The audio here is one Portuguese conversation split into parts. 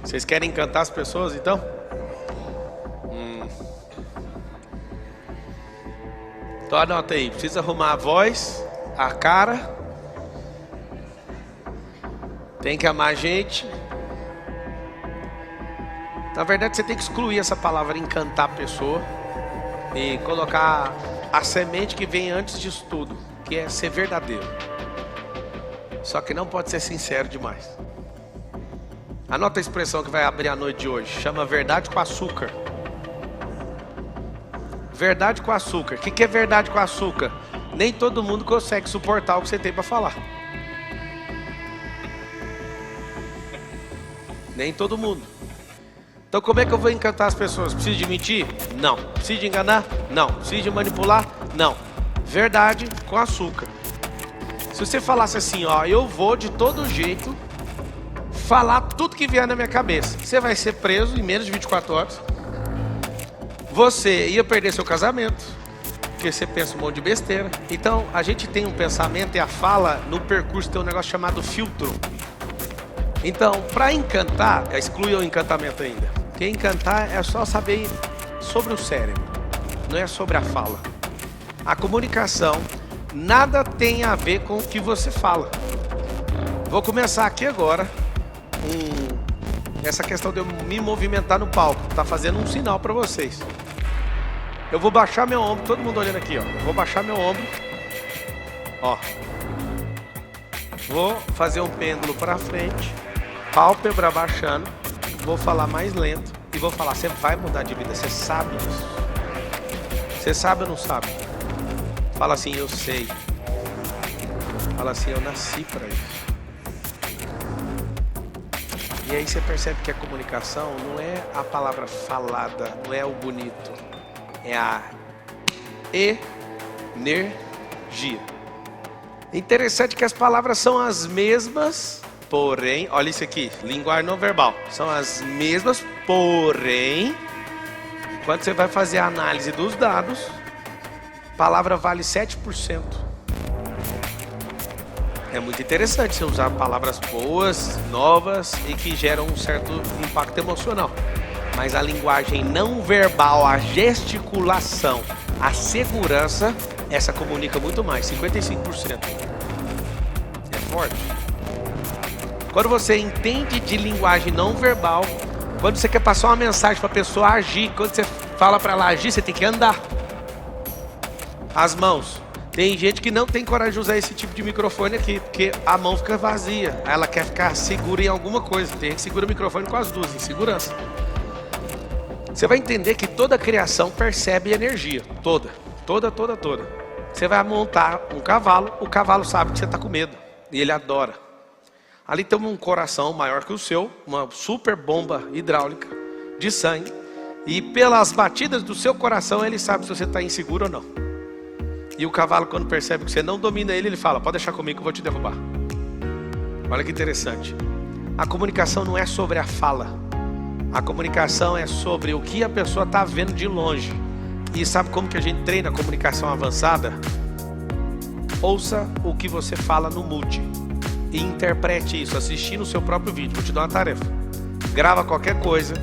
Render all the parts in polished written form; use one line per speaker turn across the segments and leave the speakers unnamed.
Vocês querem encantar as pessoas, então? Então anota aí, precisa arrumar a voz, a cara. Tem que amar a gente. Na verdade, você tem que excluir essa palavra encantar a pessoa e colocar a semente que vem antes disso tudo, que é ser verdadeiro. Só que não pode ser sincero demais. Anota a expressão que vai abrir a noite de hoje. Chama verdade com açúcar. Verdade com açúcar. O que é verdade com açúcar? Nem todo mundo consegue suportar o que você tem para falar. Nem todo mundo. Então como é que eu vou encantar as pessoas? Preciso de mentir? Não. Preciso de enganar? Não. Preciso de manipular? Não. Verdade com açúcar. Se você falasse assim, ó, eu vou de todo jeito falar tudo que vier na minha cabeça, você vai ser preso em menos de 24 horas. Você ia perder seu casamento, porque você pensa um monte de besteira. Então a gente tem um pensamento e a fala no percurso tem um negócio chamado filtro. Então, para encantar, exclui o encantamento ainda. Porque encantar é só saber sobre o cérebro, não é sobre a fala. A comunicação nada tem a ver com o que você fala. Vou começar aqui agora essa questão de eu me movimentar no palco. Tá fazendo um sinal para vocês. Eu vou baixar meu ombro, todo mundo olhando aqui, ó. Eu vou baixar meu ombro, ó. Vou fazer um pêndulo para frente, pálpebra baixando. Vou falar mais lento e vou falar: você vai mudar de vida, você sabe disso. Você sabe ou não sabe? Fala assim: eu sei. Fala assim: eu nasci para isso. E aí você percebe que a comunicação não é a palavra falada, não é o bonito, é a energia. Interessante que as palavras são as mesmas, porém, olha isso aqui, linguagem não verbal, são as mesmas, porém, quando você vai fazer a análise dos dados, a palavra vale 7%. É muito interessante você usar palavras boas, novas e que geram um certo impacto emocional. Mas a linguagem não verbal, a gesticulação, a segurança, essa comunica muito mais, 55%. É forte. Quando você entende de linguagem não verbal, quando você quer passar uma mensagem para a pessoa agir, quando você fala para ela agir, você tem que andar. As mãos. Tem gente que não tem coragem de usar esse tipo de microfone aqui, porque a mão fica vazia. Ela quer ficar segura em alguma coisa. Tem gente que segura o microfone com as duas, em segurança. Você vai entender que toda criação percebe energia. Toda. Você vai montar um cavalo, o cavalo sabe que você está com medo. E ele adora. Ali tem um coração maior que o seu, uma super bomba hidráulica de sangue. E pelas batidas do seu coração, ele sabe se você está inseguro ou não. E o cavalo, quando percebe que você não domina ele, ele fala: pode deixar comigo que eu vou te derrubar. Olha que interessante. A comunicação não é sobre a fala. A comunicação é sobre o que a pessoa está vendo de longe. E sabe como que a gente treina a comunicação avançada? Ouça o que você fala no mute. E interprete isso, assistindo o seu próprio vídeo. Vou te dar uma tarefa. Grava qualquer coisa.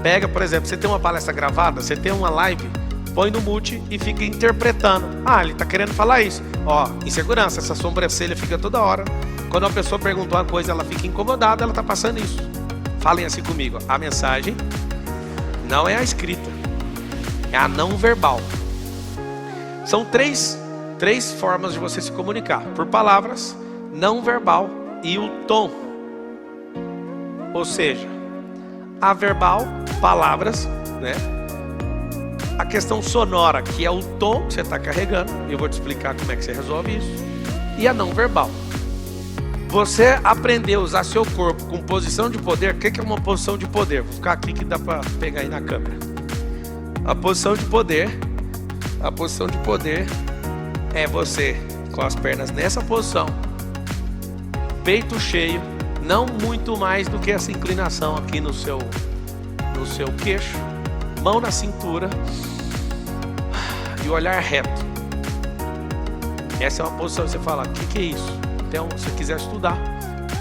Pega, por exemplo, você tem uma palestra gravada, você tem uma live, põe no mute e fica interpretando. Ah, ele está querendo falar isso. Ó, insegurança, essa sobrancelha fica toda hora. Quando uma pessoa pergunta uma coisa, ela fica incomodada, ela está passando isso. Falem assim comigo: a mensagem não é a escrita, é a não verbal. São três formas de você se comunicar: por palavras, não verbal e o tom. Ou seja, a verbal, palavras, né? A questão sonora, que é o tom que você está carregando, e eu vou te explicar como é que você resolve isso. E a não verbal. Você aprender a usar seu corpo com posição de poder. O que é uma posição de poder? Vou ficar aqui que dá para pegar aí na câmera. A posição de poder é você com as pernas nessa posição, peito cheio, não muito mais do que essa inclinação aqui no seu queixo, mão na cintura e olhar reto. Essa é uma posição que você fala: o que é isso? Então, se você quiser estudar,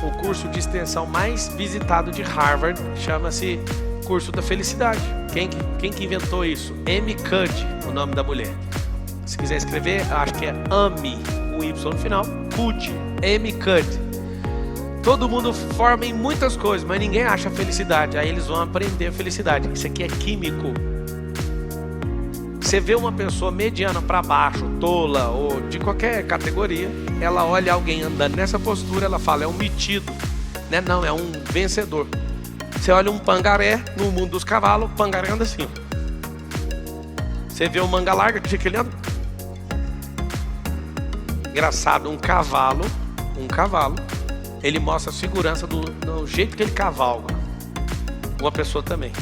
o curso de extensão mais visitado de Harvard chama-se Curso da Felicidade. Quem que inventou isso? Amy Cuddy, o nome da mulher. Se quiser escrever, acho que é Amy, com Y no final, Cuddy, Amy Cuddy. Todo mundo forma em muitas coisas, mas ninguém acha felicidade. Aí eles vão aprender a felicidade. Isso aqui é químico. Você vê uma pessoa mediana para baixo, tola ou de qualquer categoria, ela olha alguém andando nessa postura, ela fala, é um metido, né? Não, é um vencedor. Você olha um pangaré no mundo dos cavalos, o pangaré anda assim. Você vê um manga larga, que fica ele anda. Engraçado, um cavalo, ele mostra a segurança do jeito que ele cavalga. Uma pessoa também.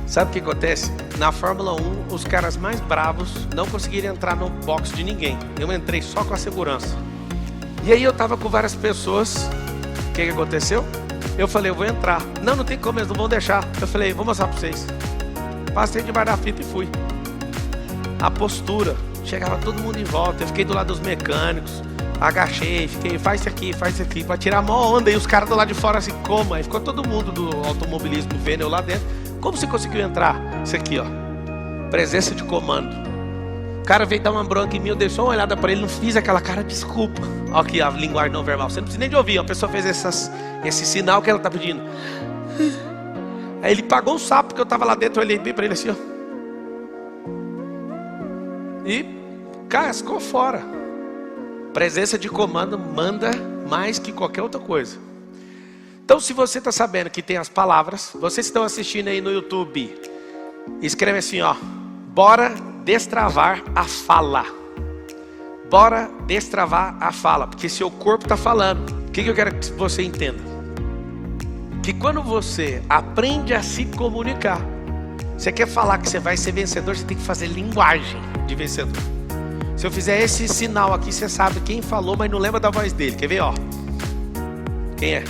Sabe o que acontece? Na Fórmula 1, os caras mais bravos não conseguiram entrar no box de ninguém. Eu entrei só com a segurança. E aí eu tava com várias pessoas. O que aconteceu? Eu falei, eu vou entrar. Não tem como, eles não vão deixar. Eu falei, vou mostrar pra vocês. Passei debaixo da fita e fui. A postura. Chegava todo mundo em volta. Eu fiquei do lado dos mecânicos. Agachei, fiquei, faz isso aqui. Pra tirar a maior onda. E os caras do lado de fora assim, como? Aí ficou todo mundo do automobilismo vendo eu lá dentro. Como você conseguiu entrar? Isso aqui, ó. Presença de comando. O cara veio dar uma bronca em mim, eu dei só uma olhada pra ele, não fiz aquela cara, desculpa. Olha aqui a linguagem não verbal. Você não precisa nem de ouvir. A pessoa fez esse sinal que ela tá pedindo. Aí ele pagou um sapo, porque eu tava lá dentro, eu olhei bem pra ele assim, ó. E cascou fora. Presença de comando manda mais que qualquer outra coisa. Então, se você está sabendo que tem as palavras, vocês estão assistindo aí no YouTube, escreve assim, ó, bora destravar a fala. Bora destravar a fala, porque seu corpo está falando. O que eu quero que você entenda? Que quando você aprende a se comunicar, você quer falar que você vai ser vencedor, você tem que fazer linguagem de vencedor. Se eu fizer esse sinal aqui, você sabe quem falou, mas não lembra da voz dele. Quer ver, ó? Quem é?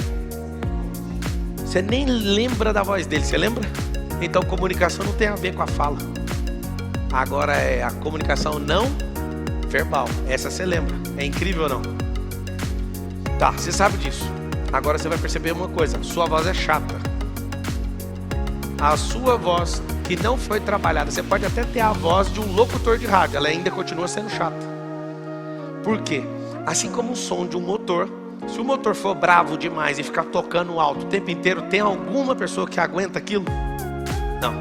Você nem lembra da voz dele, você lembra? Então comunicação não tem a ver com a fala. Agora é a comunicação não verbal. Essa você lembra. É incrível ou não? Tá, você sabe disso. Agora você vai perceber uma coisa. Sua voz é chata. A sua voz que não foi trabalhada. Você pode até ter a voz de um locutor de rádio. Ela ainda continua sendo chata. Por quê? Assim como o som de um motor. Se o motor for bravo demais e ficar tocando alto o tempo inteiro, tem alguma pessoa que aguenta aquilo? Não.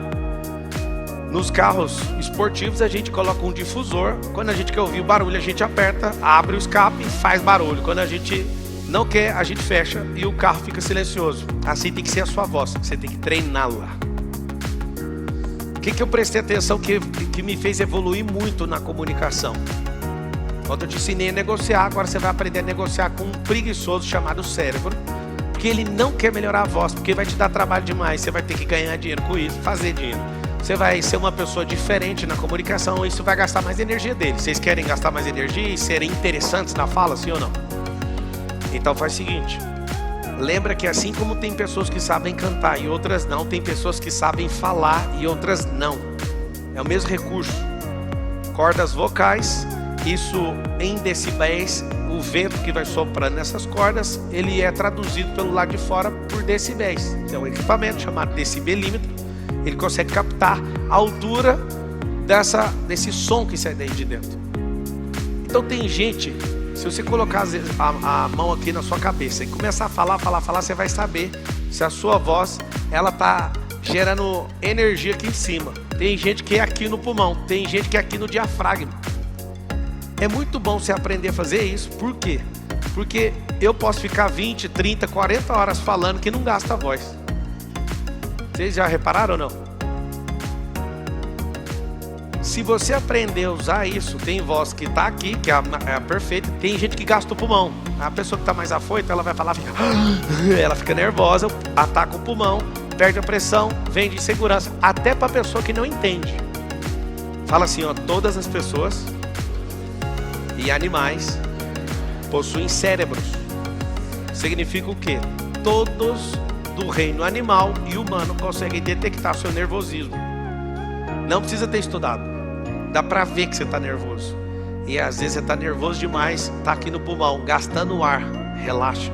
Nos carros esportivos a gente coloca um difusor. Quando a gente quer ouvir o barulho, a gente aperta, abre o escape e faz barulho. Quando a gente não quer, a gente fecha e o carro fica silencioso. Assim tem que ser a sua voz, você tem que treiná-la. O que eu prestei atenção que me fez evoluir muito na comunicação? Quando eu te ensinei a negociar, agora você vai aprender a negociar com um preguiçoso chamado cérebro. Porque ele não quer melhorar a voz, porque vai te dar trabalho demais. Você vai ter que ganhar dinheiro com isso, fazer dinheiro. Você vai ser uma pessoa diferente na comunicação, isso vai gastar mais energia dele. Vocês querem gastar mais energia e serem interessantes na fala, sim ou não? Então faz o seguinte. Lembra que assim como tem pessoas que sabem cantar e outras não, tem pessoas que sabem falar e outras não. É o mesmo recurso. Cordas vocais. Isso em decibéis, o vento que vai soprando nessas cordas, ele é traduzido pelo lado de fora por decibéis. Tem um equipamento chamado decibelímetro, ele consegue captar a altura desse som que sai daí de dentro. Então tem gente, se você colocar a mão aqui na sua cabeça e começar a falar, você vai saber se a sua voz, ela tá gerando energia aqui em cima. Tem gente que é aqui no pulmão, tem gente que é aqui no diafragma. É muito bom você aprender a fazer isso. Por quê? Porque eu posso ficar 20, 30, 40 horas falando que não gasta a voz. Vocês já repararam ou não? Se você aprender a usar isso, tem voz que tá aqui, que é a perfeita. Tem gente que gasta o pulmão. A pessoa que tá mais afoita, ela vai falar, ela fica nervosa, ataca o pulmão, perde a pressão, vem de insegurança. Até pra pessoa que não entende. Fala assim, ó, todas as pessoas e animais possuem cérebros. Significa o quê? Todos do reino animal e humano conseguem detectar seu nervosismo. Não precisa ter estudado. Dá pra ver que você tá nervoso. E às vezes você tá nervoso demais, tá aqui no pulmão, gastando ar. Relaxa.